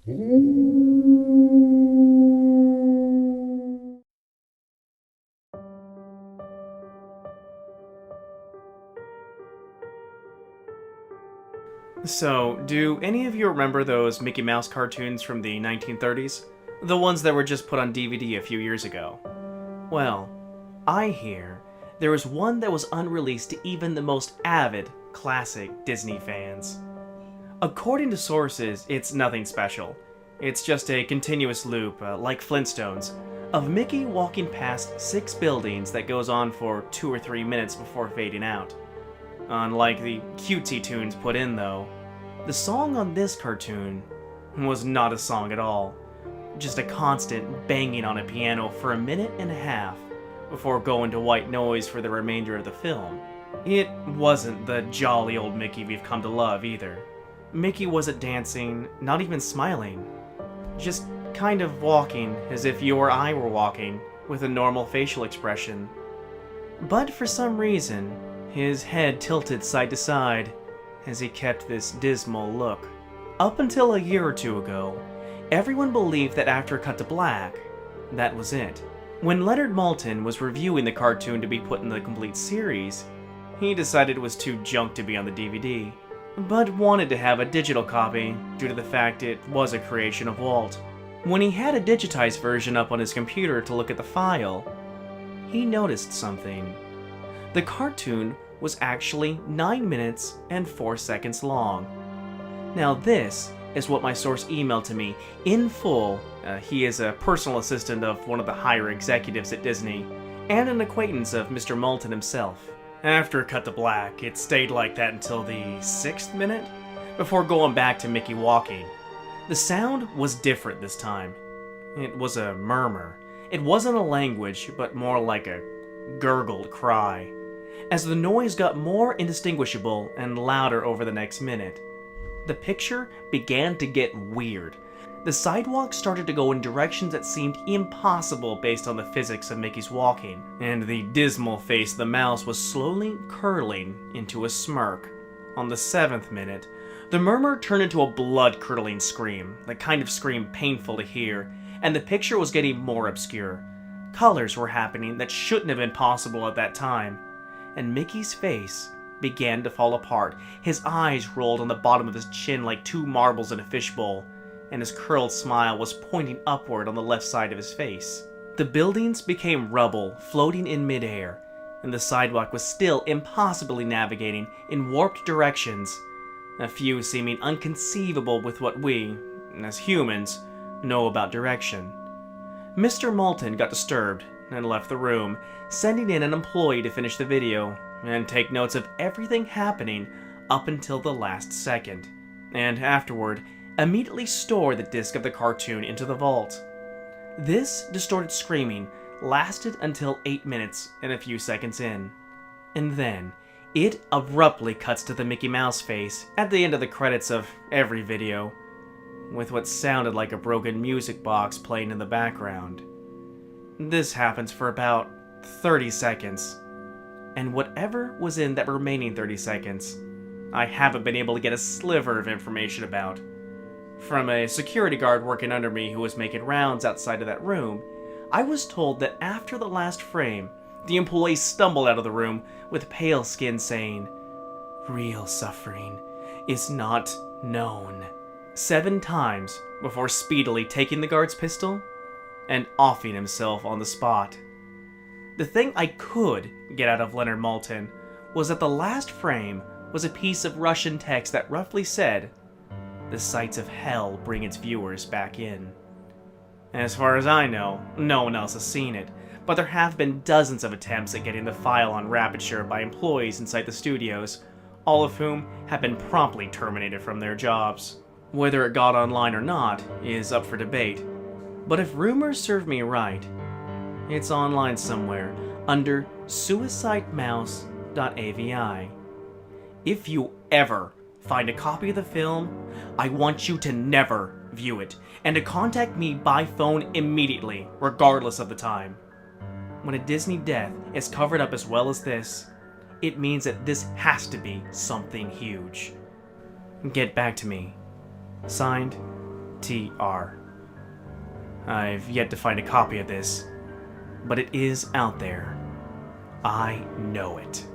So, do any of you remember those Mickey Mouse cartoons from the 1930s? The ones that were just put on DVD a few years ago? Well, I hear there was one that was unreleased to even the most avid classic Disney fans. According to sources, it's nothing special. It's just a continuous loop, like Flintstones, of Mickey walking past 6 buildings that goes on for 2 or 3 minutes before fading out. Unlike the cutesy tunes put in, though, the song on this cartoon was not a song at all. Just a constant banging on a piano for 1.5 minutes before going to white noise for the remainder of the film. It wasn't the jolly old Mickey we've come to love either. Mickey wasn't dancing, not even smiling. Just kind of walking as if you or I were walking, with a normal facial expression. But for some reason, his head tilted side to side as he kept this dismal look. Up until a year or two ago, everyone believed that after cut to black, that was it. When Leonard Maltin was reviewing the cartoon to be put in the complete series, he decided it was too junk to be on the DVD, but wanted to have a digital copy due to the fact it was a creation of Walt. When he had a digitized version up on his computer to look at the file, he noticed something. The cartoon was actually 9 minutes and 4 seconds long. Now this is what my source emailed to me in full. He is a personal assistant of one of the higher executives at Disney, and an acquaintance of Mr. Maltin himself. After cut to black, it stayed like that until the 6th minute, before going back to Mickey walking. The sound was different this time. It was a murmur. It wasn't a language, but more like a gurgled cry, as the noise got more indistinguishable and louder over the next minute. The picture began to get weird. The sidewalk started to go in directions that seemed impossible based on the physics of Mickey's walking, and the dismal face of the mouse was slowly curling into a smirk. On the 7th minute, the murmur turned into a blood-curdling scream, the kind of scream painful to hear, and the picture was getting more obscure. Colors were happening that shouldn't have been possible at that time, and Mickey's face began to fall apart. His eyes rolled on the bottom of his chin like 2 marbles in a fishbowl, and his curled smile was pointing upward on the left side of his face. The buildings became rubble, floating in midair, and the sidewalk was still impossibly navigating in warped directions, a few seeming inconceivable with what we, as humans, know about direction. Mr. Maltin got disturbed and left the room, sending in an employee to finish the video and take notes of everything happening up until the last second, and afterward immediately store the disc of the cartoon into the vault. This distorted screaming lasted until 8 minutes and a few seconds in, and then it abruptly cuts to the Mickey Mouse face at the end of the credits of every video, with what sounded like a broken music box playing in the background. This happens for about 30 seconds, and whatever was in that remaining 30 seconds, I haven't been able to get a sliver of information about. From a security guard working under me who was making rounds outside of that room, I was told that after the last frame, the employee stumbled out of the room with pale skin saying, "Real suffering is not known," 7 times before speedily taking the guard's pistol and offing himself on the spot. The thing I could get out of Leonard Maltin was that the last frame was a piece of Russian text that roughly said, "The sights of hell bring its viewers back in." As far as I know, no one else has seen it, but there have been dozens of attempts at getting the file on RapidShare by employees inside the studios, all of whom have been promptly terminated from their jobs. Whether it got online or not is up for debate, but if rumors serve me right, it's online somewhere under suicidemouse.avi. If you ever find a copy of the film, I want you to never view it, and to contact me by phone immediately, regardless of the time. When a Disney death is covered up as well as this, it means that this has to be something huge. Get back to me. Signed, TR. I've yet to find a copy of this, but it is out there. I know it.